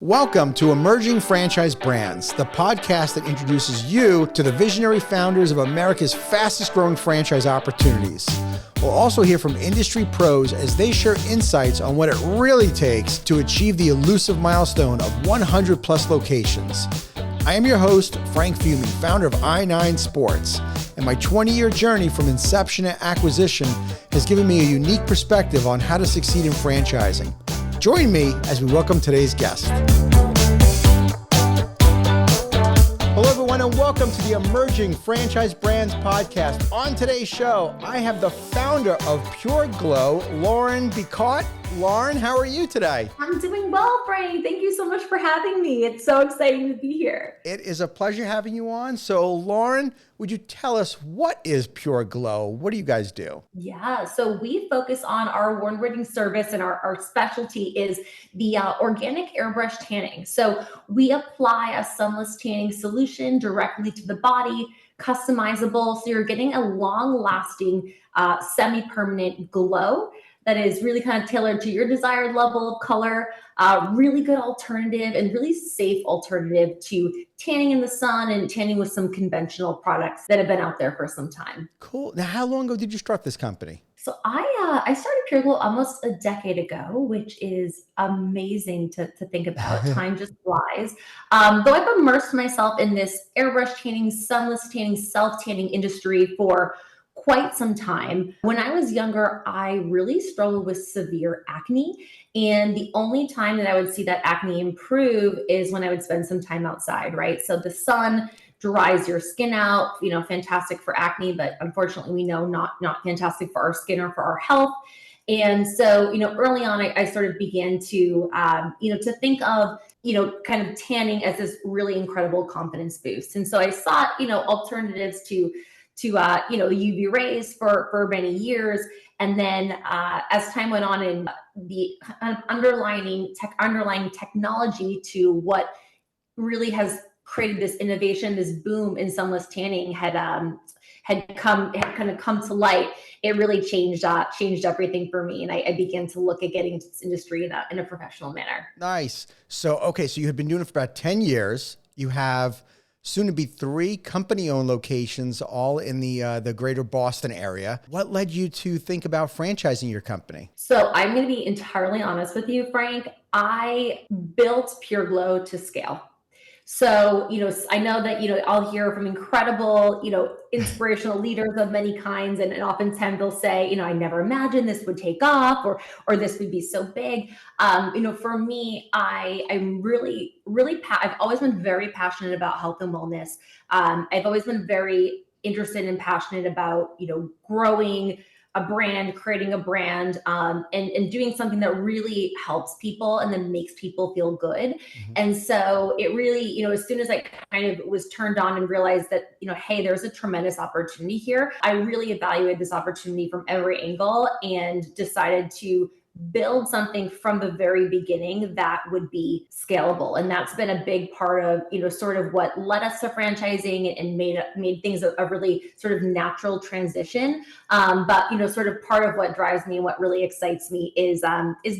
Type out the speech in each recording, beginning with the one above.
Welcome to Emerging Franchise Brands, the podcast that introduces you to the visionary founders of America's fastest growing franchise opportunities. We'll also hear from industry pros as they share insights on what it really takes to achieve the elusive milestone of 100 plus locations. I am your host, Frank Fiume, founder of I9 Sports, and my 20-year journey from inception to acquisition has given me a unique perspective on how to succeed in franchising. Join me as we welcome today's guest. Hello, everyone, and welcome to the Emerging Franchise Brands podcast. On today's show, I have the founder of Pure Glow, Lauren Becotte. Lauren, how are you today? I'm doing well, Frank. Thank you so much for having me. It's so exciting to be here. It is a pleasure having you on. So, Lauren, would you tell us what is Pure Glow? What do you guys do? Yeah, so we focus on our award-winning service, and our specialty is the organic airbrush tanning. So we apply a sunless tanning solution directly to the body, customizable, so you're getting a long-lasting, semi-permanent glow that is really kind of tailored to your desired level of color, really good alternative and really safe alternative to tanning in the sun and tanning with some conventional products that have been out there for some time. Cool. Now, how long ago did you start this company? So I started Pure Glow almost a decade ago, which is amazing to think about. Time just flies. Though I've immersed myself in this airbrush tanning, sunless tanning, self-tanning industry for quite some time. When I was younger, I really struggled with severe acne. And the only time that I would see that acne improve is when I would spend some time outside, right? So the sun dries your skin out, fantastic for acne, but unfortunately we know not fantastic for our skin or for our health. And so, early on, I sort of began to, to think of, kind of tanning as this really incredible confidence boost. And so I sought, alternatives to the UV rays for many years. And then as time went on, and the underlying technology to what really has created this innovation, this boom in sunless tanning had kind of come to light. It really changed everything for me. And I began to look at getting into this industry in a professional manner. Nice. So you had been doing it for about 10 years. You have soon to be 3 company-owned locations, all in the greater Boston area. What led you to think about franchising your company? So I'm going to be entirely honest with you, Frank. I built Pure Glow to scale. So, I know that, I'll hear from incredible, inspirational leaders of many kinds. And oftentimes they'll say, I never imagined this would take off or this would be so big. For me, I'm really, I've always been very passionate about health and wellness. I've always been very interested and passionate about, growing a brand, creating a brand, and doing something that really helps people and then makes people feel good. Mm-hmm. And so it really, as soon as I kind of was turned on and realized that, hey, there's a tremendous opportunity here, I really evaluated this opportunity from every angle and decided to build something from the very beginning that would be scalable. And that's been a big part of, sort of what led us to franchising and made things a really sort of natural transition. But, sort of part of what drives me and what really excites me is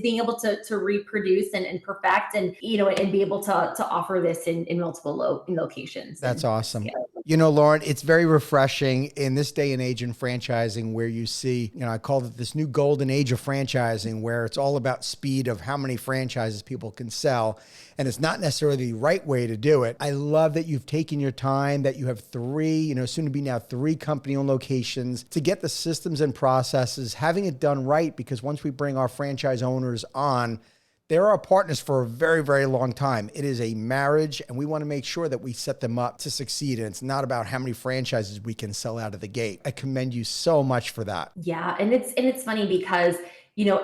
being able to reproduce and perfect and be able to offer this in multiple locations. That's awesome. Lauren, it's very refreshing in this day and age in franchising where you see, I call it this new golden age of franchising, where it's all about speed of how many franchises people can sell. And it's not necessarily the right way to do it. I love that you've taken your time, that you have 3, soon to be now 3 company-owned locations to get the systems and processes, having it done right, because once we bring our franchise owners on, they're our partners for a very, very long time. It is a marriage, and we want to make sure that we set them up to succeed. And it's not about how many franchises we can sell out of the gate. I commend you so much for that. Yeah, and it's funny because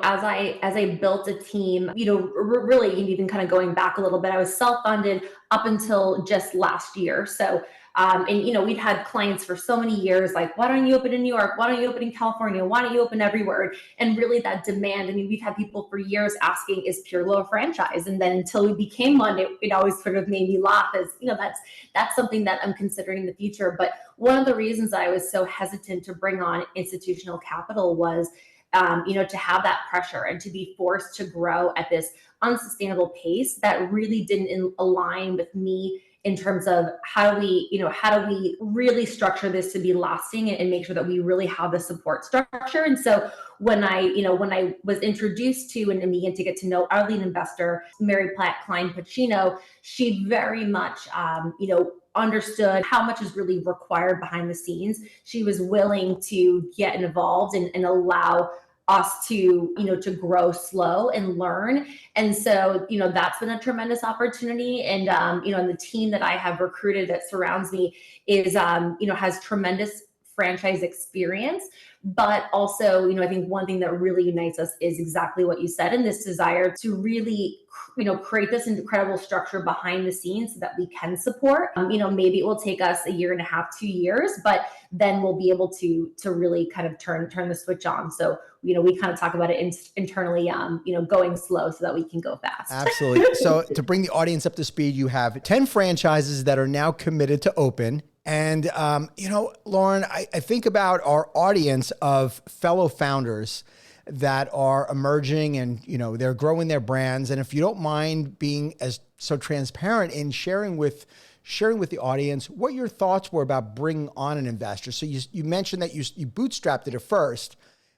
as I built a team, really even kind of going back a little bit, I was self-funded up until just last year. So, we'd had clients for so many years, like, why don't you open in New York? Why don't you open in California? Why don't you open everywhere? And really that demand, we've had people for years asking, is Pure Glow a franchise? And then until we became one, it always sort of made me laugh as, that's something that I'm considering in the future. But one of the reasons I was so hesitant to bring on institutional capital was to have that pressure and to be forced to grow at this unsustainable pace that really didn't align with me in terms of how do we really structure this to be lasting and make sure that we really have the support structure. And so when I was introduced to and began to get to know our lead investor, Mary Platt Klein Pacino, she very much, understood how much is really required behind the scenes. She was willing to get involved and allow us to grow slow and learn. And so, that's been a tremendous opportunity. And, and the team that I have recruited that surrounds me is, has tremendous franchise experience. But also, I think one thing that really unites us is exactly what you said, and this desire to really, create this incredible structure behind the scenes so that we can support. Maybe it will take us a year and a half, 2 years, but then we'll be able to really kind of turn the switch on. So, we kind of talk about it internally, going slow so that we can go fast. Absolutely. So to bring the audience up to speed, you have 10 franchises that are now committed to open. And, Lauren, I think about our audience of fellow founders that are emerging and, they're growing their brands. And if you don't mind being so transparent in sharing with the audience what your thoughts were about bringing on an investor. So you mentioned that you bootstrapped it at first,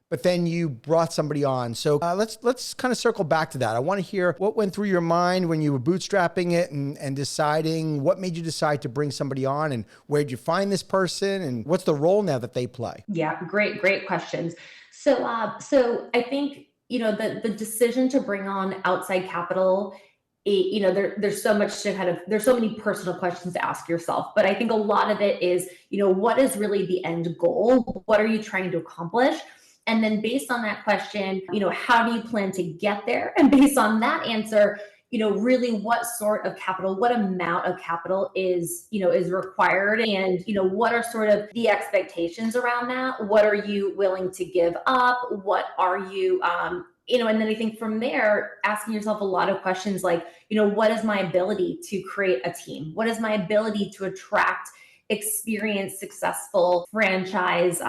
but then you brought somebody on. So let's kind of circle back to that. I want to hear what went through your mind when you were bootstrapping it and deciding what made you decide to bring somebody on, and where did you find this person, and what's the role now that they play? Yeah, great questions. So I think, the decision to bring on outside capital, there's so much there's so many personal questions to ask yourself, but I think a lot of it is, what is really the end goal? What are you trying to accomplish? And then based on that question, how do you plan to get there? And based on that answer, really what sort of capital, what amount of capital is required, and, what are sort of the expectations around that? What are you willing to give up? What are you, and then I think from there, asking yourself a lot of questions like, what is my ability to create a team? What is my ability to attract experienced, successful franchise,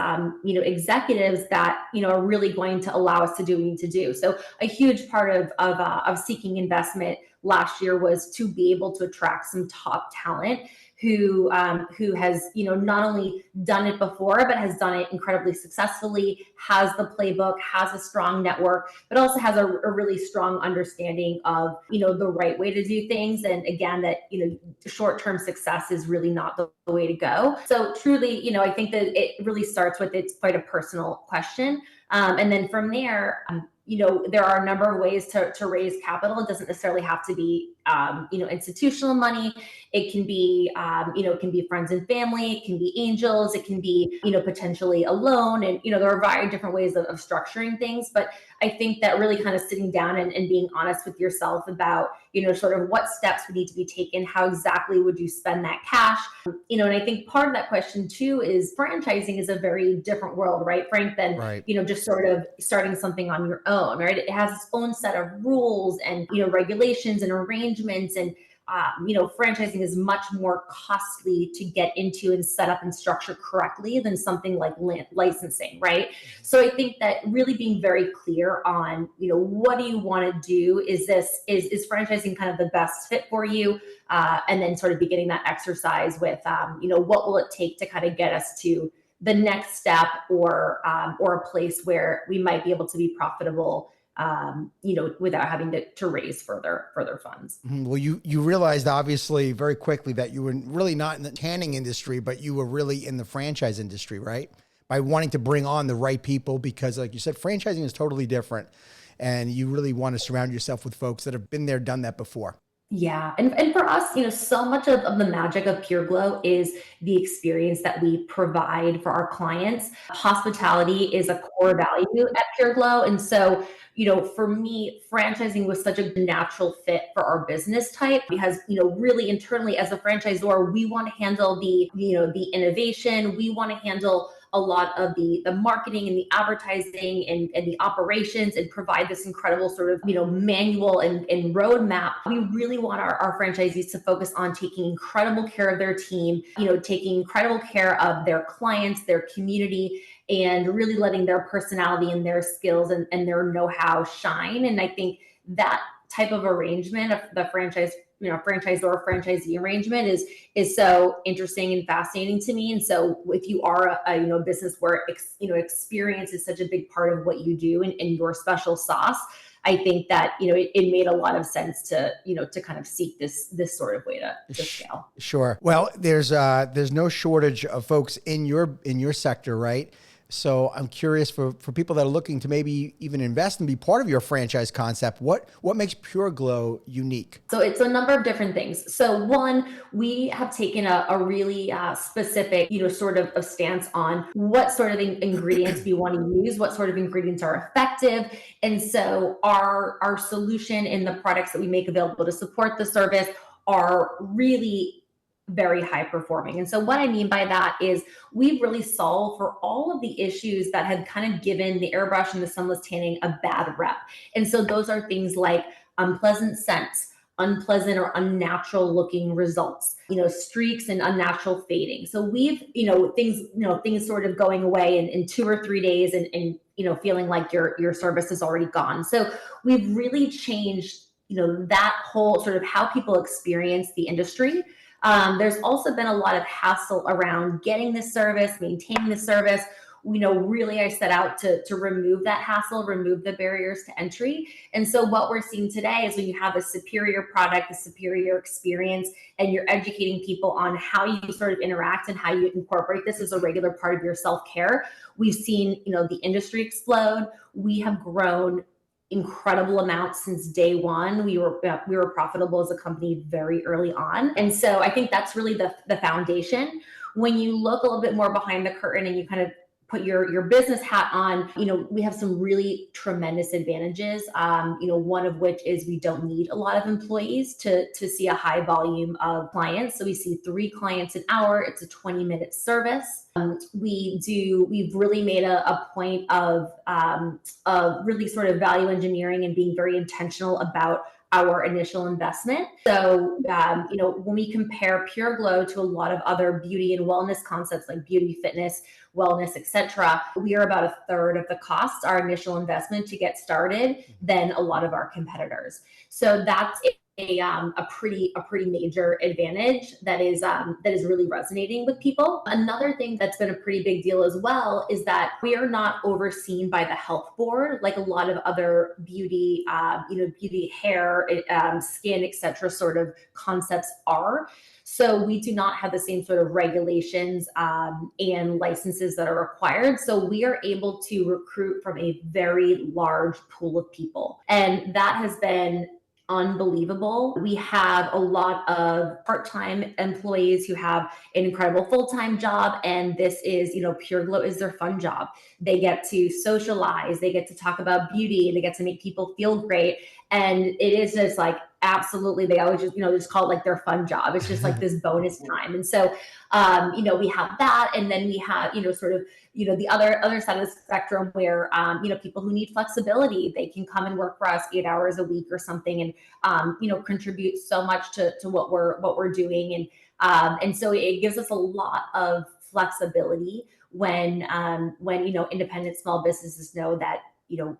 executives that, are really going to allow us to do what we need to do. So a huge part of seeking investment last year was to be able to attract some top talent who has, not only done it before, but has done it incredibly successfully, has the playbook, has a strong network, but also has a really strong understanding of, the right way to do things. And again, that, short-term success is really not the way to go. So truly, I think that it really starts with, it's quite a personal question. And then from there, there are a number of ways to raise capital. It doesn't necessarily have to be, institutional money. It can be, it can be friends and family. It can be angels. It can be, potentially a loan. And, there are a variety of different ways of structuring things. But I think that really kind of sitting down and being honest with yourself about, sort of what steps would need to be taken, how exactly would you spend that cash? And I think part of that question too is franchising is a very different world, right, Frank, than, Right. Just sort of starting something on your own, right? It has its own set of rules and, regulations and arrangements, and franchising is much more costly to get into and set up and structure correctly than something like licensing, right? So I think that really being very clear on, what do you want to do? Is franchising kind of the best fit for you? And then sort of beginning that exercise with, what will it take to kind of get us to the next step, or a place where we might be able to be profitable, without having to raise further funds. Well, you realized obviously very quickly that you were really not in the tanning industry, but you were really in the franchise industry, right? By wanting to bring on the right people, because like you said, franchising is totally different. And you really want to surround yourself with folks that have been there, done that before. Yeah. And for us, so much of the magic of Pure Glow is the experience that we provide for our clients. Hospitality is a core value at Pure Glow. And so, for me, franchising was such a natural fit for our business type because, really internally as a franchisor, we want to handle the innovation. We want to handle a lot of the marketing and the advertising and the operations and provide this incredible sort of, manual and roadmap. We really want our franchisees to focus on taking incredible care of their team, taking incredible care of their clients, their community, and really letting their personality and their skills and their know-how shine. And I think that type of arrangement of the franchisor franchisee arrangement is so interesting and fascinating to me. And so if you are a business where experience is such a big part of what you do and your special sauce, I think that it made a lot of sense to kind of seek this sort of way to scale. Sure. Well, there's no shortage of folks in your sector, right? So I'm curious for people that are looking to maybe even invest and be part of your franchise concept, what makes Pure Glow unique? So it's a number of different things. So one, we have taken a really specific, sort of a stance on what sort of ingredients we want to use, what sort of ingredients are effective. And so our solution and the products that we make available to support the service are really very high performing. And so what I mean by that is we've really solved for all of the issues that had kind of given the airbrush and the sunless tanning a bad rep. And so those are things like unpleasant scents, unpleasant or unnatural looking results, streaks and unnatural fading. So we've, things sort of going away in 2 or 3 days and feeling like your service is already gone. So we've really changed, that whole sort of how people experience the industry. There's also been a lot of hassle around getting this service, maintaining the service. Really I set out to remove that hassle, remove the barriers to entry. And so what we're seeing today is when you have a superior product, a superior experience, and you're educating people on how you sort of interact and how you incorporate this as a regular part of your self-care, we've seen, the industry explode. We have grown incredible amounts since day one. We were profitable as a company very early on. And so I think that's really the foundation. When you look a little bit more behind the curtain and you kind of put your business hat on, we have some really tremendous advantages. One of which is we don't need a lot of employees to see a high volume of clients. So we see 3 clients an hour. It's a 20-minute service. We've really made a point of really sort of value engineering and being very intentional about our initial investment. So, when we compare Pure Glow to a lot of other beauty and wellness concepts like beauty, fitness, wellness, etc., we are about 1/3 of the cost, our initial investment to get started, than a lot of our competitors. So that's a pretty major advantage that is really resonating with people. Another thing that's been a pretty big deal as well is that we are not overseen by the health board like a lot of other beauty, beauty, hair, skin, etc. sort of concepts are. So we do not have the same sort of regulations and licenses that are required. So we are able to recruit from a very large pool of people, and that has been unbelievable. We have a lot of part-time employees who have an incredible full-time job, and this is, Pure Glow is their fun job. They get to socialize, they get to talk about beauty, they get to make people feel great. And it is just like, absolutely, they always just call it like their fun job. It's just like this bonus time. And so, we have that. And then we have, sort of, the other side of the spectrum where, people who need flexibility, they can come and work for us 8 hours a week or something and, contribute so much to what we're doing. And so it gives us a lot of flexibility when independent small businesses know that,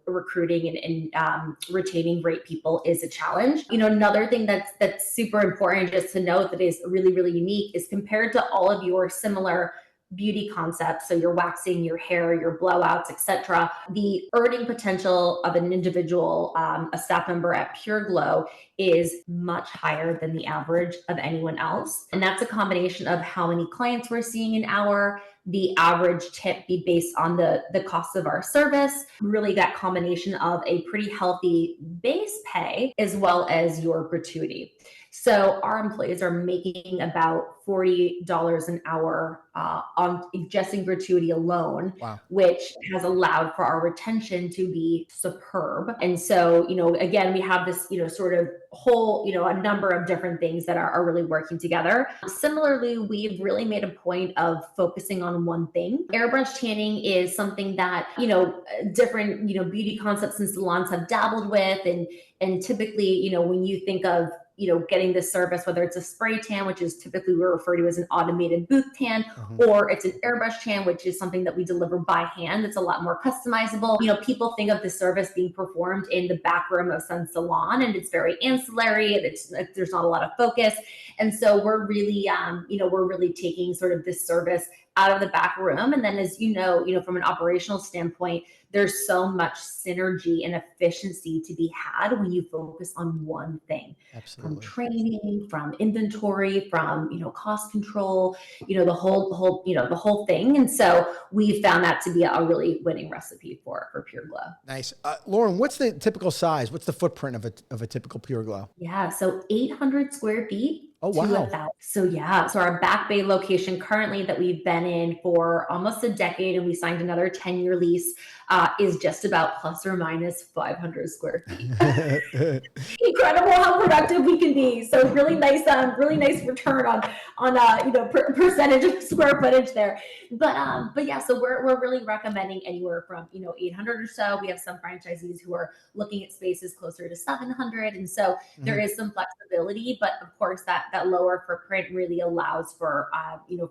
recruiting and retaining great people is a challenge. Another thing that's super important just to note that is really, really unique is compared to all of your similar beauty concepts, so your waxing, your hair, your blowouts, etc., the earning potential of an individual, a staff member at Pure Glow, is much higher than the average of anyone else. And that's a combination of how many clients we're seeing an hour, the average tip be based on the cost of our service, really that combination of a pretty healthy base pay as well as your gratuity. So our employees are making about $40 an hour on just in gratuity alone, Wow. which has allowed for our retention to be superb. And so, again, we have this, sort of whole, a number of different things that are really working together. Similarly, we've really made a point of focusing on on one thing. Airbrush tanning is something that, different, beauty concepts and salons have dabbled with. And typically, when you think of, getting this service, whether it's a spray tan, which is typically we refer to as an automated booth tan, or it's an airbrush tan, which is something that we deliver by hand. It's a lot more customizable. People think of the service being performed in the back room of some salon, and it's very ancillary, and there's not a lot of focus. And so we're really, we're really taking sort of this service out of the back room. And then, as from an operational standpoint, there's so much synergy and efficiency to be had when you focus on one thing. Absolutely. From training, from inventory, from cost control, the whole thing. And so we found that to be a really winning recipe for Pure Glow. Nice. Lauren, what's the typical size? What's the footprint of a typical Pure Glow? Yeah, so 800 square feet. Oh, wow. To 1,000. So our Back Bay location currently that we've been in for almost a decade, and we signed another 10-year lease, is just about plus or minus 500 square feet. Incredible how productive we can be. So really nice return on percentage of square footage there. But yeah, so we're really recommending anywhere from 800 or so. We have some franchisees who are looking at spaces closer to 700, and so there is some flexibility. But of course, that lower footprint really allows for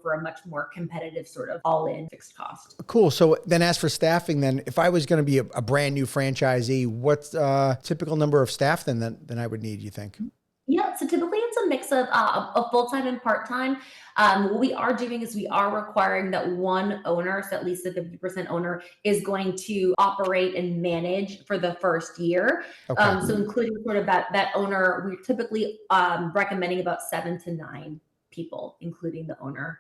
for a much more competitive sort of all-in fixed cost. Cool. So then, as for staffing, then if I was going to be a brand new franchisee, what's typical number of staff then I would need, you think? Yeah, so typically it's a mix of full-time and part-time. What we are doing is we are requiring that one owner, so at least a 50% owner, is going to operate and manage for the first year. Okay. So including sort of that owner, we're typically recommending about 7 to 9 people, including the owner,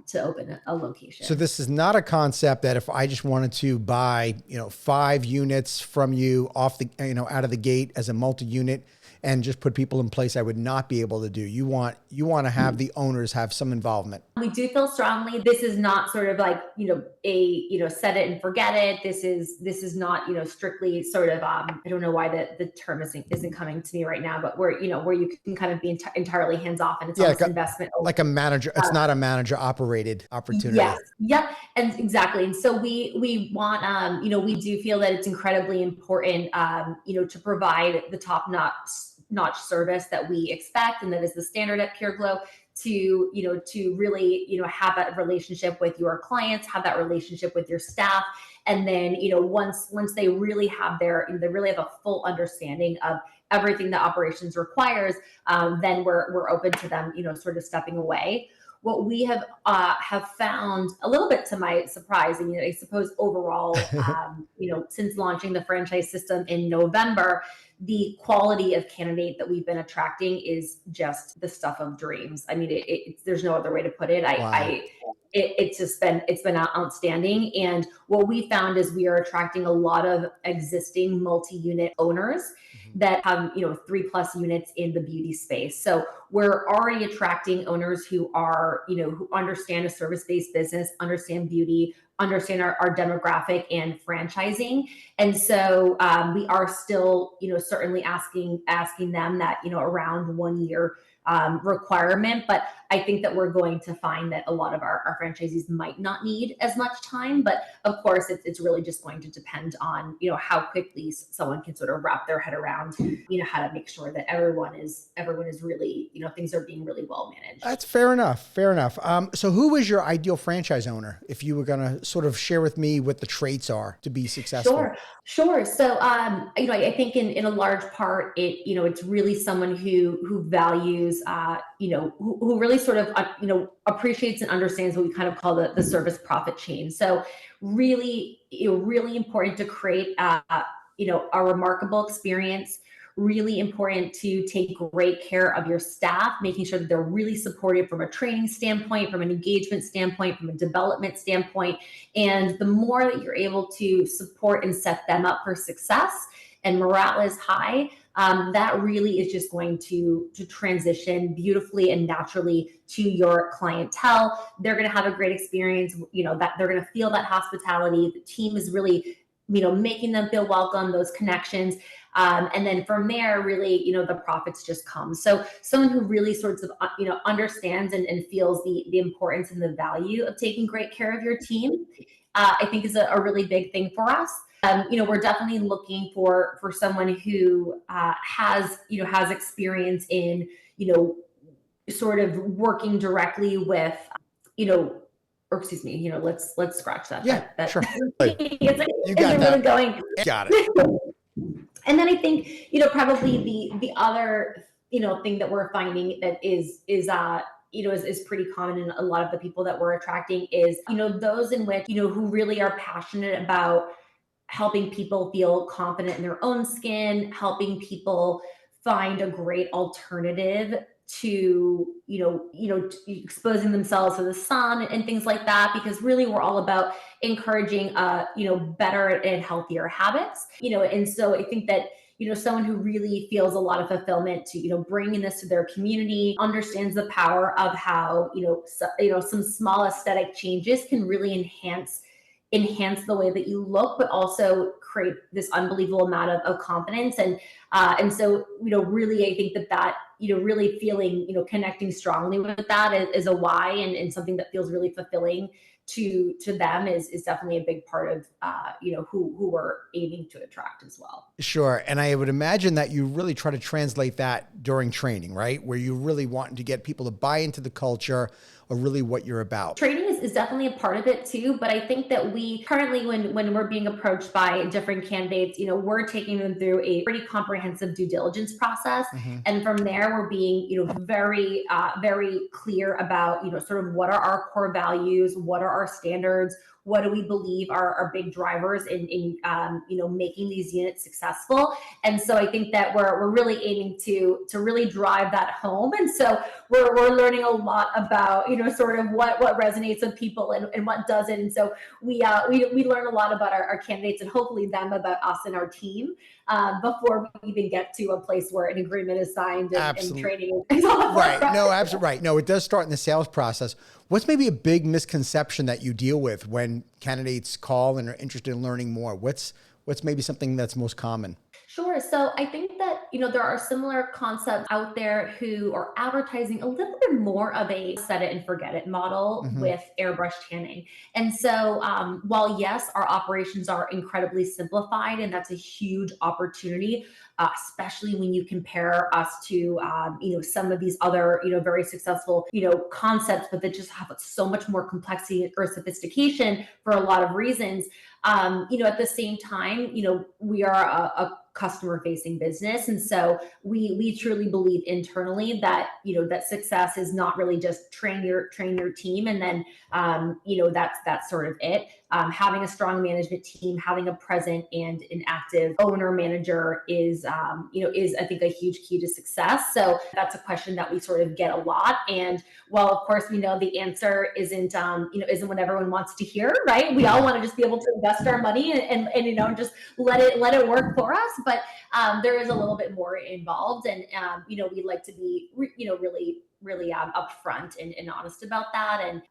to open a location. So this is not a concept that if I just wanted to buy, 5 units from you off the, out of the gate as a multi-unit and just put people in place, I would not be able to do. You want to have the owners have some involvement. We do feel strongly this is not sort of like, set it and forget it. This is not, strictly sort of, I don't know why the term isn't coming to me right now, but where you can kind of be entirely hands off, and it's almost investment. Like a manager. It's not a manager operated opportunity. Yes. Yep. And exactly. And so we want, we do feel that it's incredibly important, to provide the top notch service that we expect, and that is the standard at Pure Glow, to really have that relationship with your clients, have that relationship with your staff, and then once they really have a full understanding of everything that operations requires, then we're open to them sort of stepping away. What we have found, a little bit to my surprise, and I suppose overall, since launching the franchise system in November, the quality of candidate that we've been attracting is just the stuff of dreams. I mean, there's no other way to put it. Wow. It's been outstanding. And what we found is we are attracting a lot of existing multi-unit owners that have 3+ units in the beauty space. So we're already attracting owners who are who understand a service-based business, understand beauty, understand our demographic and franchising. And so we are still certainly asking them that around 1 year requirement. But I think that we're going to find that a lot of our franchisees might not need as much time. But of course, it's really just going to depend on how quickly someone can sort of wrap their head around how to make sure that everyone is really things are being really well managed. That's fair enough. So who is your ideal franchise owner, if you were going to sort of share with me what the traits are to be successful? Sure. So I think in a large part it's really someone who values who really sort of appreciates and understands what we kind of call the service profit chain. So really important to create a remarkable experience. Really important to take great care of your staff, making sure that they're really supported from a training standpoint, from an engagement standpoint, from a development standpoint. And the more that you're able to support and set them up for success and morale is high, that really is just going to transition beautifully and naturally to your clientele. They're going to have a great experience, that they're going to feel that hospitality. The team is really making them feel welcome, those connections. And then from there, really, the profits just come. So someone who really sorts of, understands and feels the importance and the value of taking great care of your team, I think is a really big thing for us. We're definitely looking for someone who has experience in, sort of working directly with, or excuse me, let's scratch that. Yeah, that sure. You got isn't that. really going. Got it. And then I think, probably the other, thing that we're finding that is pretty common in a lot of the people that we're attracting is, those in which, who really are passionate about helping people feel confident in their own skin, helping people find a great alternative to, exposing themselves to the sun and things like that, because really we're all about encouraging, better and healthier habits, and so I think that, someone who really feels a lot of fulfillment to, bringing this to their community, understands the power of how, some small aesthetic changes can really enhance the way that you look, but also create this unbelievable amount of confidence. And so, really, I think that, really feeling, connecting strongly with that is a why, and something that feels really fulfilling to them is definitely a big part of, who we're aiming to attract as well. Sure. And I would imagine that you really try to translate that during training, right? Where you really want to get people to buy into the culture or really what you're about. Training is definitely a part of it too, but I think that we currently, when we're being approached by different candidates, we're taking them through a pretty comprehensive due diligence process. Mm-hmm. And from there, we're being, very, very clear about, sort of what are our core values, what are our standards, what do we believe are big drivers in making these units successful. And so I think that we're really aiming to really drive that home. And so we're learning a lot about, sort of what resonates with people and what doesn't. And so we learn a lot about our candidates and hopefully them about us and our team, before we even get to a place where an agreement is signed and training is on. Right. No, absolutely right. No, it does start in the sales process. What's maybe a big misconception that you deal with when candidates call and are interested in learning more? What's maybe something that's most common? Sure. So I think that, there are similar concepts out there who are advertising a little bit more of a set it and forget it model with airbrush tanning. And so while yes, our operations are incredibly simplified, and that's a huge opportunity, especially when you compare us to, some of these other, very successful, concepts, but that just have so much more complexity or sophistication for a lot of reasons. At the same time, we are a customer facing business. And so we truly believe internally that, that success is not really just train your team. And then, that's sort of it. Having a strong management team, having a present and an active owner manager is I think a huge key to success. So that's a question that we sort of get a lot. And while of course we know the answer isn't what everyone wants to hear, right? We all want to just be able to invest our money and just let it work for us. But there is a little bit more involved, and we like to be really upfront and honest about that. And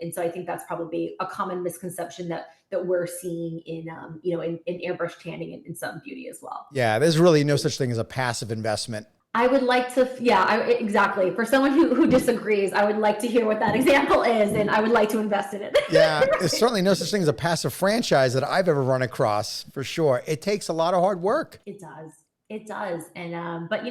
and so I think that's probably a common misconception that we're seeing in airbrush tanning and in some beauty as well. Yeah, there's really no such thing as a passive investment. I would like to, exactly. For someone who disagrees, I would like to hear what that example is, and I would like to invest in it. Yeah, there's certainly no such thing as a passive franchise that I've ever run across, for sure. It takes a lot of hard work. It does. It does. And, but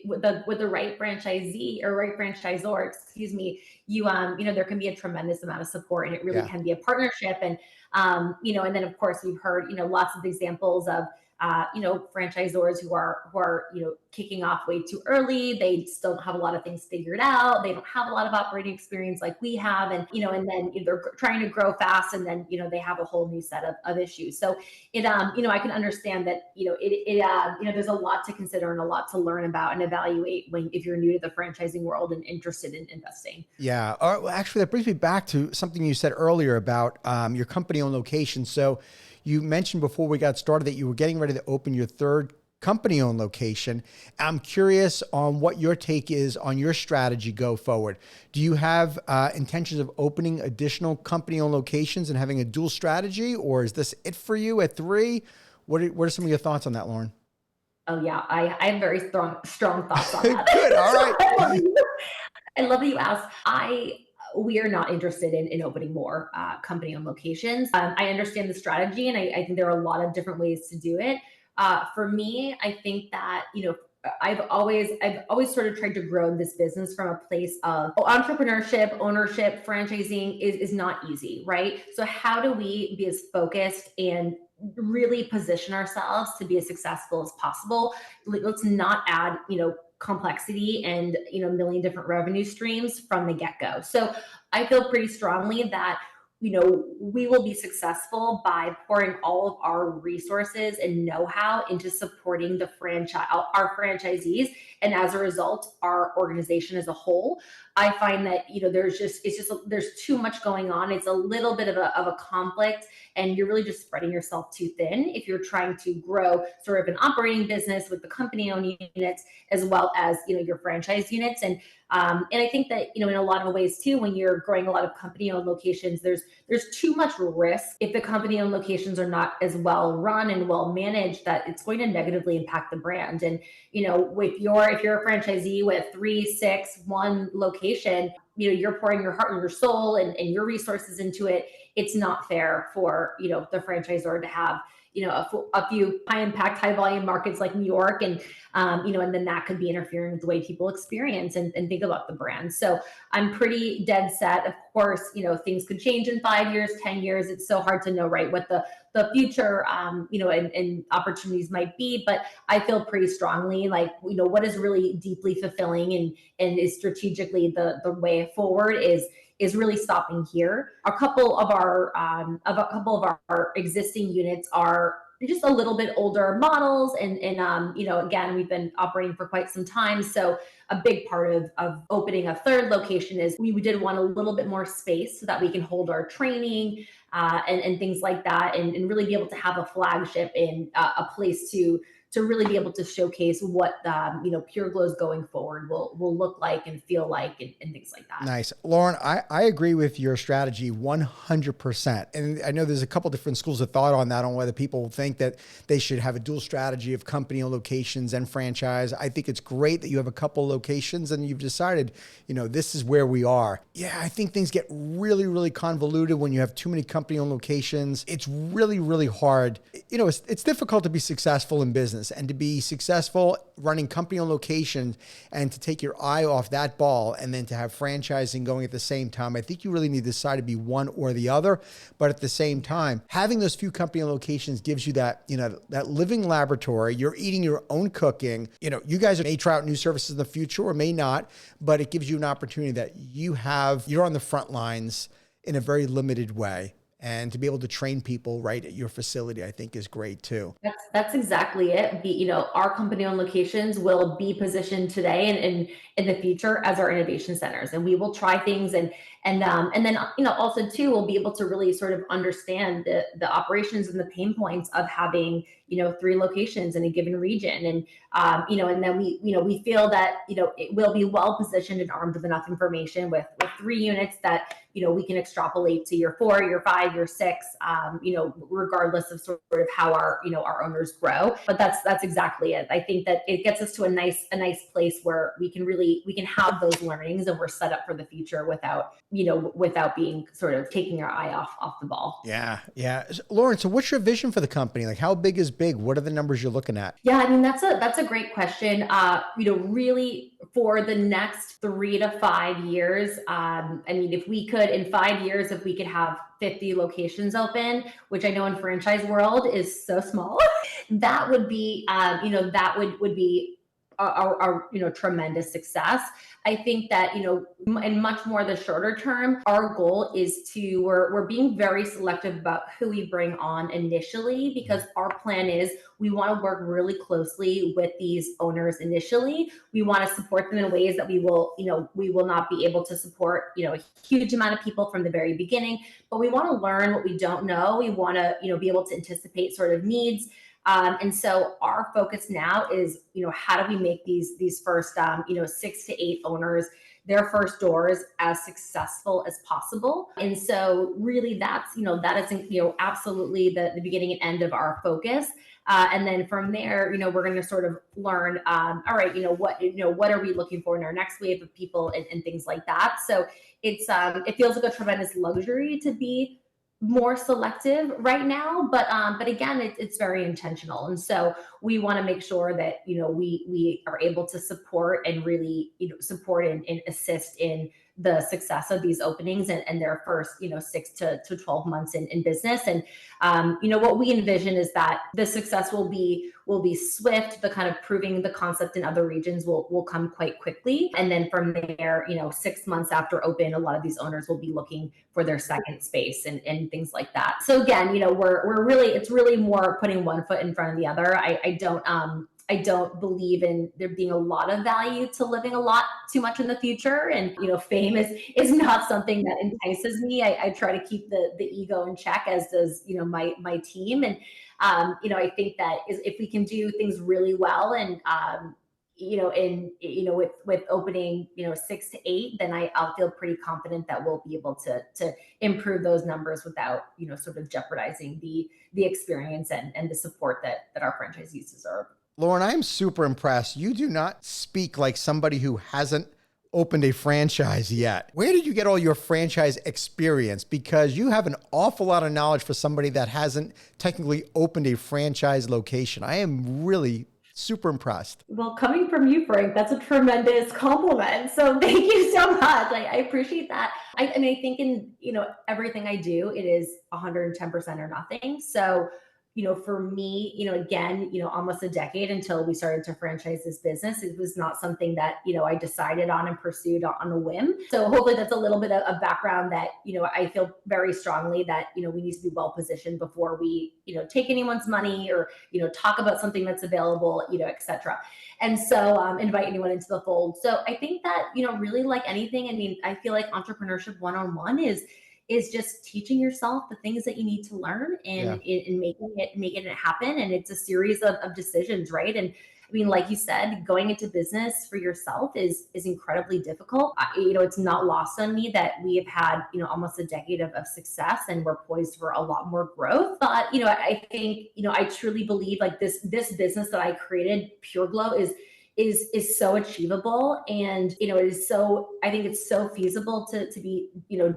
with the right franchisee or right franchisor, excuse me, there can be a tremendous amount of support, and it really can be a partnership. And, and then of course we've heard, lots of examples of, franchisors who are, kicking off way too early. They still don't have a lot of things figured out. They don't have a lot of operating experience like we have. And, and then they're trying to grow fast, and then, they have a whole new set of issues. So it, I can understand that, there's a lot to consider and a lot to learn about and evaluate if you're new to the franchising world and interested in investing. Yeah. Well, actually, that brings me back to something you said earlier about your company-owned location. So you mentioned before we got started that you were getting ready to open your third company-owned location. I'm curious on what your take is on your strategy go forward. Do you have intentions of opening additional company-owned locations and having a dual strategy, or is this it for you at 3? What are some of your thoughts on that, Lauren? Oh yeah, I have very strong thoughts on that. Good. All So right. I love that you asked. We are not interested in opening more company-owned locations. I understand the strategy, and I think there are a lot of different ways to do it. For me, I think that I've always sort of tried to grow this business from a place of entrepreneurship, ownership, franchising is not easy, right? So how do we be as focused and really position ourselves to be as successful as possible? Let's not add, complexity and a million different revenue streams from the get-go. So I feel pretty strongly that we will be successful by pouring all of our resources and know-how into supporting our franchisees, and as a result our organization as a whole. I find that there's too much going on. It's a little bit of a conflict, and you're really just spreading yourself too thin if you're trying to grow sort of an operating business with the company owned units as well as your franchise units. And I think that in a lot of ways too, when you're growing a lot of company owned locations, there's too much risk if the company owned locations are not as well run and well managed, that it's going to negatively impact the brand. And if you're a franchisee with 3, 6, 1 location, you're pouring your heart and your soul and your resources into it. It's not fair for the franchisor to have a few high impact, high volume markets like New York, and then that could be interfering with the way people experience and think about the brand. So I'm pretty dead set. Of course, things could change in 5 years, 10 years. It's so hard to know, right, what the future, and opportunities might be. But I feel pretty strongly like, what is really deeply fulfilling and is strategically the way forward is really stopping here. A couple of our existing units are just a little bit older models, and again, we've been operating for quite some time. So a big part of opening a third location is we did want a little bit more space so that we can hold our training and things like that, and really be able to have a flagship in a place to really be able to showcase what Pure Glow's going forward will look like and feel like, and things like that. Nice. Lauren, I agree with your strategy 100%. And I know there's a couple different schools of thought on that, on whether people think that they should have a dual strategy of company locations and franchise. I think it's great that you have a couple locations and you've decided, this is where we are. Yeah, I think things get really, really convoluted when you have too many company-owned locations. It's really, really hard. It's difficult to be successful in business, and to be successful running company-owned locations and to take your eye off that ball and then to have franchising going at the same time. I think you really need to decide to be one or the other. But at the same time, having those few company-owned locations gives you that, that living laboratory. You're eating your own cooking. You guys may try out new services in the future or may not, but it gives you an opportunity that you're on the front lines in a very limited way. And to be able to train people right at your facility, I think is great too. That's exactly it. Our company-owned locations will be positioned today and in the future as our innovation centers, and we will try things and then also too we'll be able to really sort of understand the operations and the pain points of having 3 locations in a given region, and then we feel that it will be well positioned and armed with enough information with 3 units that we can extrapolate to year 4, year 5, year 6, regardless of sort of how our owners grow. But that's exactly it. I think that it gets us to a nice place where we can have those learnings, and we're set up for the future without being sort of taking our eye off the ball. Yeah. Lauren, so what's your vision for the company? Like, how big is big? What are the numbers you're looking at? Yeah, I mean, that's a great question. Really for the next 3 to 5 years, if we could, in 5 years, if we could have 50 locations open, which I know in franchise world is so small, that would be, would be a tremendous success. I think that, in much more the shorter term, our goal is we're being very selective about who we bring on initially, because our plan is we want to work really closely with these owners initially. We want to support them in ways that we will not be able to support, a huge amount of people from the very beginning, but we want to learn what we don't know. We want to, be able to anticipate sort of needs. And so our focus now is, how do we make these first, 6 to 8 owners, their first doors, as successful as possible. And so really that is, absolutely the beginning and end of our focus. And then from there, we're going to sort of learn, all right, what are we looking for in our next wave of people and things like that. So it feels like a tremendous luxury to be more selective right now, but again, it's very intentional. And so we want to make sure that, we are able to support and really, support and assist in the success of these openings and their first, 6 to 12 months in business. And, what we envision is that the success will be swift. The kind of proving the concept in other regions will come quite quickly. And then from there, 6 months after open, a lot of these owners will be looking for their second space and things like that. So again, it's really more putting one foot in front of the other. I don't believe in there being a lot of value to living a lot too much in the future. And, fame is not something that entices me. I try to keep the ego in check, as does, my team. And, I think that if we can do things really well and, with opening, 6 to 8, then I'll feel pretty confident that we'll be able to improve those numbers without, sort of jeopardizing the experience and the support that our franchisees deserve. Lauren, I am super impressed. You do not speak like somebody who hasn't opened a franchise yet. Where did you get all your franchise experience? Because you have an awful lot of knowledge for somebody that hasn't technically opened a franchise location. I am really super impressed. Well, coming from you, Frank, that's a tremendous compliment. So thank you so much. I appreciate that. I think in, everything I do, it is 110% or nothing. So, for me, again, almost a decade until we started to franchise this business, it was not something that, I decided on and pursued on a whim. So hopefully that's a little bit of background that, I feel very strongly that, we need to be well positioned before we, take anyone's money or, talk about something that's available, et cetera. And so invite anyone into the fold. So I think that, really like anything, I feel like entrepreneurship one-on-one is just teaching yourself the things that you need to learn and making it happen. And it's a series of decisions, right? And like you said, going into business for yourself is incredibly difficult. It's not lost on me that we have had, almost a decade of success, and we're poised for a lot more growth. But, I think, I truly believe like this business that I created, Pure Glow, is so achievable. And, I think it's so feasible to be,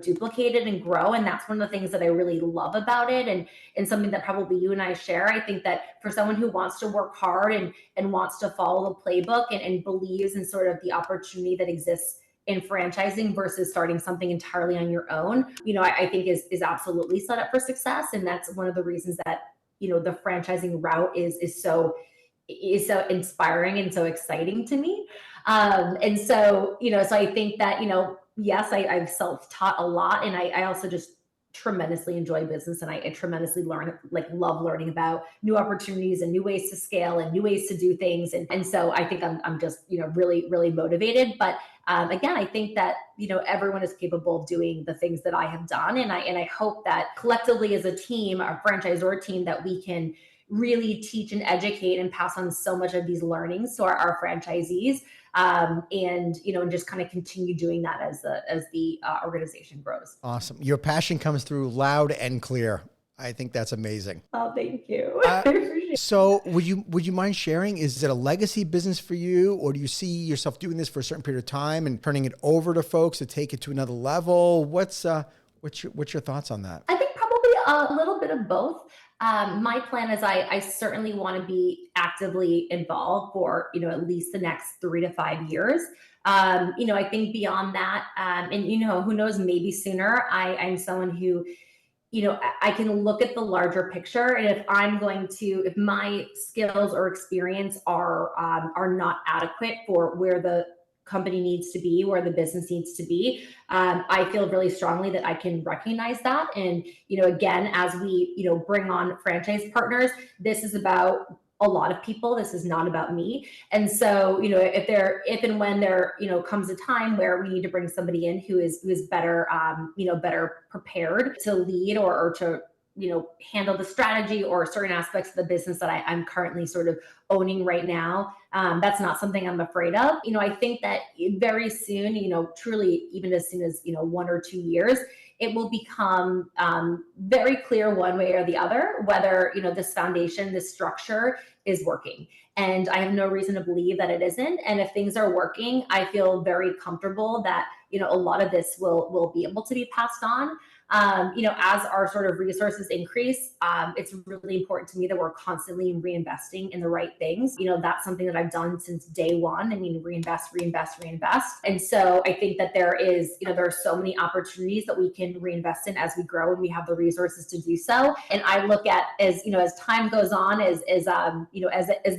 duplicated and grow. And that's one of the things that I really love about it. And something that probably you and I share. I think that for someone who wants to work hard and wants to follow the playbook and believes in sort of the opportunity that exists in franchising versus starting something entirely on your own, I think is absolutely set up for success. And that's one of the reasons that, the franchising route is so inspiring and so exciting to me. And so, so I think that, yes, I've self-taught a lot, and I also just tremendously enjoy business, and I tremendously love learning about new opportunities and new ways to scale and new ways to do things. And so I think I'm just, really, really motivated. But again, I think that, everyone is capable of doing the things that I have done. And I hope that collectively as a team, our franchisor team, that we can really teach and educate and pass on so much of these learnings to our franchisees, and just kind of continue doing that as the organization grows. Awesome. Your passion comes through loud and clear. I think that's amazing. Oh, thank you. So would you mind sharing, is it a legacy business for you, or do you see yourself doing this for a certain period of time and turning it over to folks to take it to another level? What's your thoughts on that? I think probably a little bit of both. My plan is I certainly want to be actively involved for, at least the next 3 to 5 years. I think beyond that, and, who knows, maybe sooner, I'm someone who, I can look at the larger picture. And if my skills or experience are not adequate for where the company needs to be, where the business needs to be, I feel really strongly that I can recognize that. And, again, as we, bring on franchise partners, this is about a lot of people. This is not about me. And so, if and when there, comes a time where we need to bring somebody in who is better, better prepared to lead or to handle the strategy or certain aspects of the business that I'm currently sort of owning right now. That's not something I'm afraid of. I think that very soon, truly even as soon as, 1 or 2 years, it will become very clear one way or the other, whether, this foundation, this structure is working. And I have no reason to believe that it isn't. And if things are working, I feel very comfortable that, a lot of this will be able to be passed on. As our sort of resources increase, it's really important to me that we're constantly reinvesting in the right things. That's something that I've done since day one. I mean, reinvest, reinvest, reinvest. And so I think that there are so many opportunities that we can reinvest in as we grow and we have the resources to do so. And I look at as time goes on, as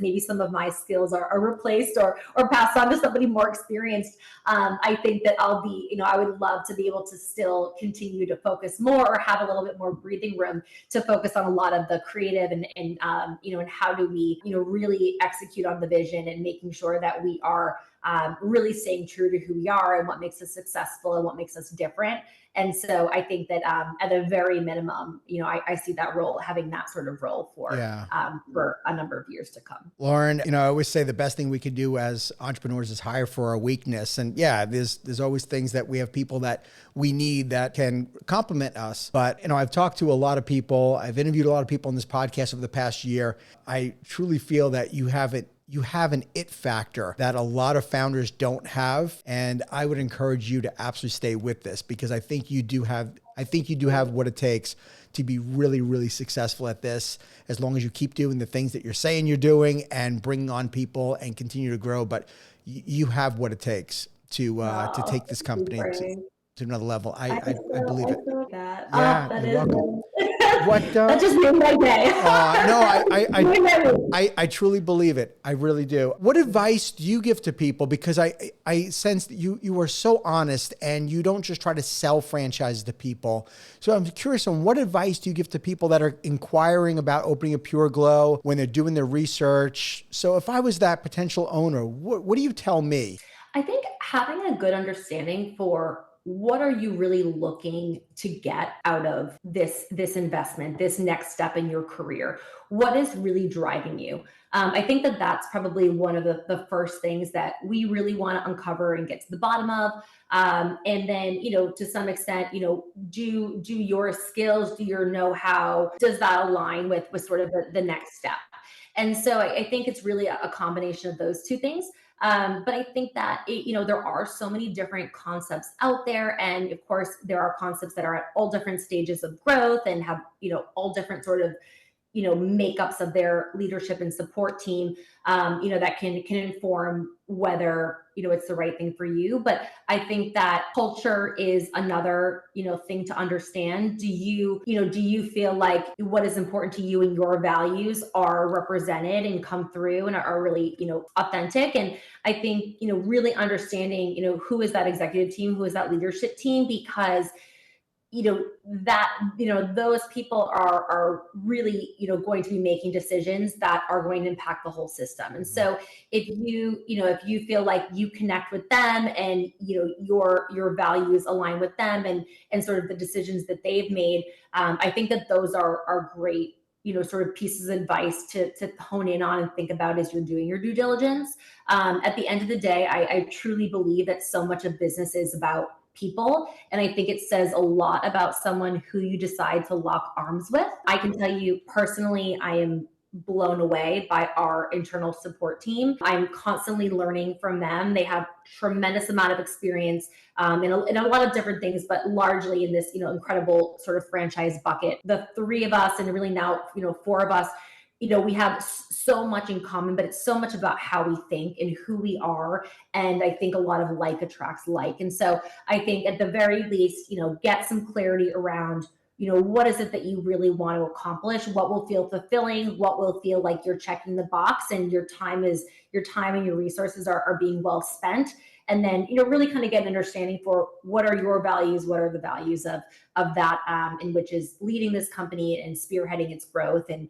maybe some of my skills are replaced or passed on to somebody more experienced. I think that I would love to be able to still continue to focus more or have a little bit more breathing room to focus on a lot of the creative and how do we, really execute on the vision and making sure that we are really staying true to who we are and what makes us successful and what makes us different. And so I think that at the very minimum, I see that role, having that sort of role for a number of years to come. Lauren, I always say the best thing we could do as entrepreneurs is hire for our weakness. And there's always things that we have people that we need that can complement us. But, I've talked to a lot of people. I've interviewed a lot of people on this podcast over the past year. I truly feel that you have an it factor that a lot of founders don't have. And I would encourage you to absolutely stay with this, because I think you do have what it takes to be really, really successful at this, as long as you keep doing the things that you're saying you're doing and bringing on people and continue to grow. But you have what it takes to take this company to another level. I believe it. Yeah, you're welcome. That just made my day. No, I truly believe it. I really do. What advice do you give to people? Because I sense that you are so honest and you don't just try to sell franchises to people. So I'm curious on what advice do you give to people that are inquiring about opening a Pure Glow when they're doing their research? So if I was that potential owner, what do you tell me? I think having a good understanding for what are you really looking to get out of this investment, this next step in your career? What is really driving you? I think that that's probably one of the first things that we really want to uncover and get to the bottom of. And then, to some extent, do your skills, do your know-how, does that align with sort of the next step? And so I think it's really a combination of those two things. But I think that, there are so many different concepts out there. And of course, there are concepts that are at all different stages of growth and have, all different sort of, makeups of their leadership and support team, that can inform whether, it's the right thing for you. But I think that culture is another, thing to understand. Do you feel like what is important to you and your values are represented and come through and are really, authentic? And I think, really understanding, who is that executive team, who is that leadership team, because those people are really, going to be making decisions that are going to impact the whole system. And so if you feel like you connect with them and, your values align with them and sort of the decisions that they've made, I think that those are great, sort of pieces of advice to hone in on and think about as you're doing your due diligence. At the end of the day, I truly believe that so much of business is about people. And I think it says a lot about someone who you decide to lock arms with. I can tell you personally, I am blown away by our internal support team. I'm constantly learning from them. They have tremendous amount of experience in a lot of different things, but largely in this, incredible sort of franchise bucket. The three of us, and really now, four of us, we have so much in common, but it's so much about how we think and who we are. And I think a lot of like attracts like. And so I think at the very least, get some clarity around, what is it that you really want to accomplish? What will feel fulfilling? What will feel like you're checking the box and your time and your resources are being well spent? And then, really kind of get an understanding for what are your values, what are the values of that, in which is leading this company and spearheading its growth. And,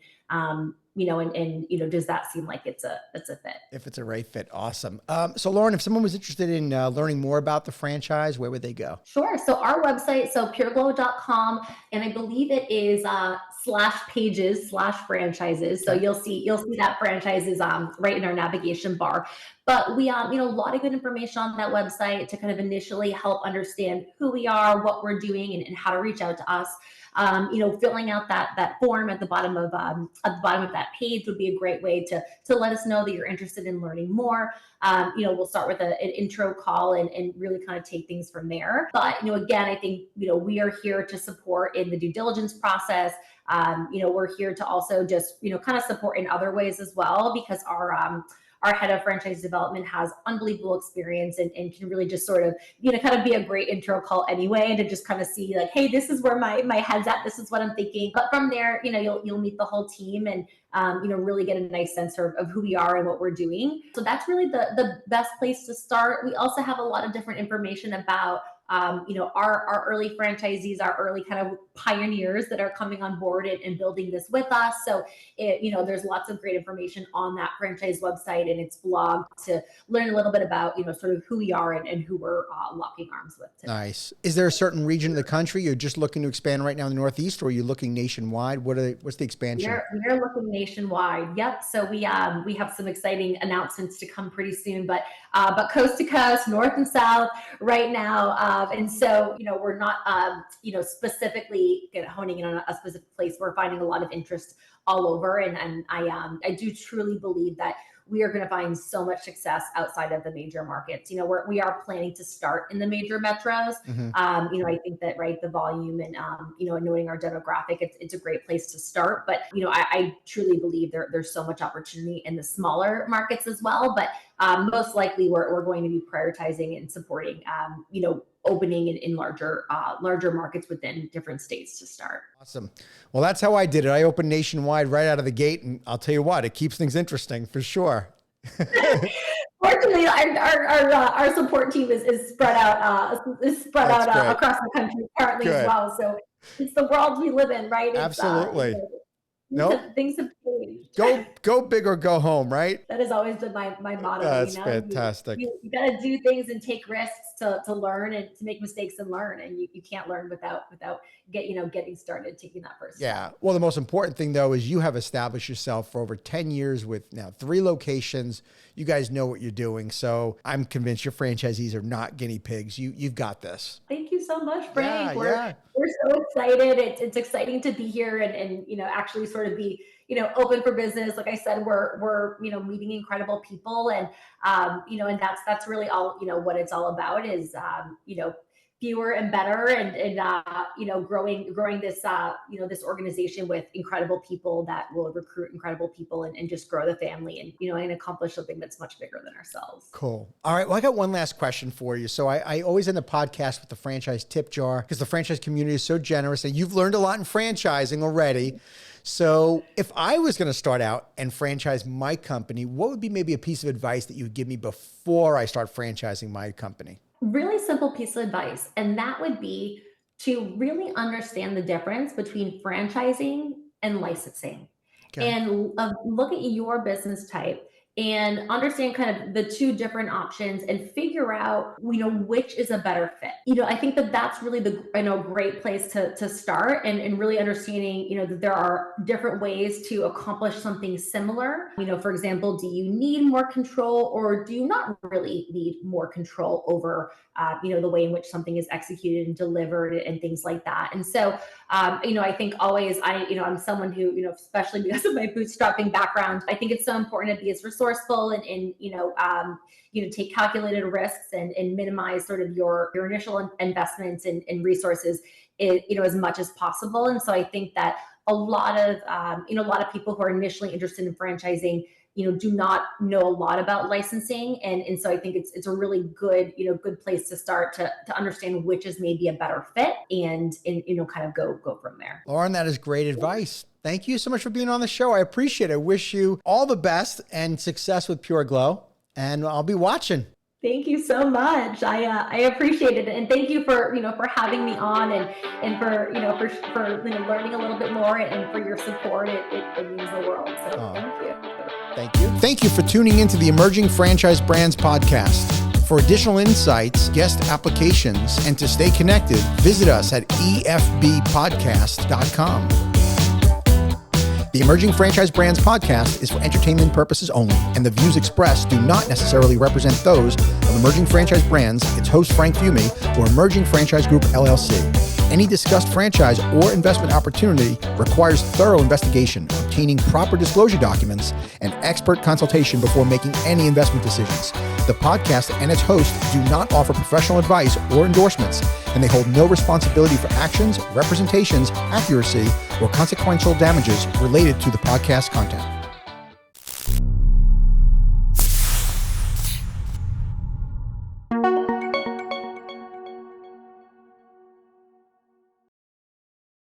does that seem like it's a fit? If it's a right fit, awesome. So Lauren, if someone was interested in learning more about the franchise, where would they go? Sure. So our website, so pureglow.com, and I believe it is /pages/franchises. So Okay. you'll see that franchise is right in our navigation bar. But we a lot of good information on that website to kind of initially help understand who we are, what we're doing, and how to reach out to us. Filling out that form at the bottom of that page would be a great way to let us know that you're interested in learning more. We'll start with an intro call and really kind of take things from there. But again, I think we are here to support in the due diligence process. We're here to also just kind of support in other ways as well, because our head of franchise development has unbelievable experience and can really just sort of, kind of be a great intro call anyway, to just kind of see like, hey, this is where my head's at. This is what I'm thinking. But from there, you'll meet the whole team and, really get a nice sense of who we are and what we're doing. So that's really the best place to start. We also have a lot of different information about our early franchisees, our early kind of pioneers that are coming on board and building this with us. So, there's lots of great information on that franchise website and its blog to learn a little bit about, sort of who we are and who we're locking arms with today. Nice. Is there a certain region of the country you're just looking to expand right now in the Northeast, or are you looking nationwide? What's the expansion? We're looking nationwide. Yep. So we have some exciting announcements to come pretty soon, but coast to coast, north and south right now. And so, we're not, specifically honing in on a specific place. We're finding a lot of interest all over. And I do truly believe that we are going to find so much success outside of the major markets. We are planning to start in the major metros. Mm-hmm. I think that, right, the volume and, knowing our demographic, it's a great place to start. But, I truly believe there's so much opportunity in the smaller markets as well. But most likely we're going to be prioritizing and supporting, opening in larger markets within different states to start. Awesome. Well, that's how I did it. I opened nationwide right out of the gate, and I'll tell you what, it keeps things interesting for sure. Fortunately, our support team is spread out across the country currently as well. So it's the world we live in, right? Absolutely. Things have changed. Go big or go home, right? That has always been my motto. That's fantastic. You got to do things and take risks to learn and to make mistakes and learn. And you can't learn without getting started, taking that first step. Yeah. Well, the most important thing though is you have established yourself for over 10 years with now 3 locations. You guys know what you're doing. So I'm convinced your franchisees are not guinea pigs. You've got this. Thank you so much, Frank. Yeah, we're so excited. It's exciting to be here and actually sort of be open for business. Like I said, we're meeting incredible people and and that's really all what it's all about is fewer and better and growing this this organization with incredible people that will recruit incredible people and just grow the family and accomplish something that's much bigger than ourselves. Cool. All right. Well, I got one last question for you. So I always end the podcast with the franchise tip jar because the franchise community is so generous and you've learned a lot in franchising already. So if I was going to start out and franchise my company, what would be maybe a piece of advice that you would give me before I start franchising my company? Really simple piece of advice. And that would be to really understand the difference between franchising and licensing. Okay. And look at your business type and understand kind of the 2 different options and figure out, which is a better fit. I think that's really the, great place to start and really understanding, that there are different ways to accomplish something similar. For example, do you need more control or do you not really need more control over, the way in which something is executed and delivered and things like that. And so, I think always I'm someone who, especially because of my bootstrapping background, I think it's so important to be as resourceful and take calculated risks and minimize sort of your initial investments and resources, as much as possible. And so I think that a lot of people who are initially interested in franchising, do not know a lot about licensing. And so I think it's a really good, good place to start to understand which is maybe a better fit and kind of go from there. Lauren, that is great advice. Thank you so much for being on the show. I appreciate it. I wish you all the best and success with Pure Glow, and I'll be watching. Thank you so much. I appreciate it, and thank you for for having me on, and for for learning a little bit more, and for your support. It means the world. So thank you. Thank you. Thank you for tuning into the Emerging Franchise Brands podcast. For additional insights, guest applications, and to stay connected, visit us at efbpodcast.com. The Emerging Franchise Brands podcast is for entertainment purposes only, and the views expressed do not necessarily represent those of Emerging Franchise Brands, its host Frank Fiume, or Emerging Franchise Group, LLC. Any discussed franchise or investment opportunity requires thorough investigation, obtaining proper disclosure documents, and expert consultation before making any investment decisions. The podcast and its host do not offer professional advice or endorsements, and they hold no responsibility for actions, representations, accuracy, or consequential damages related to the podcast content.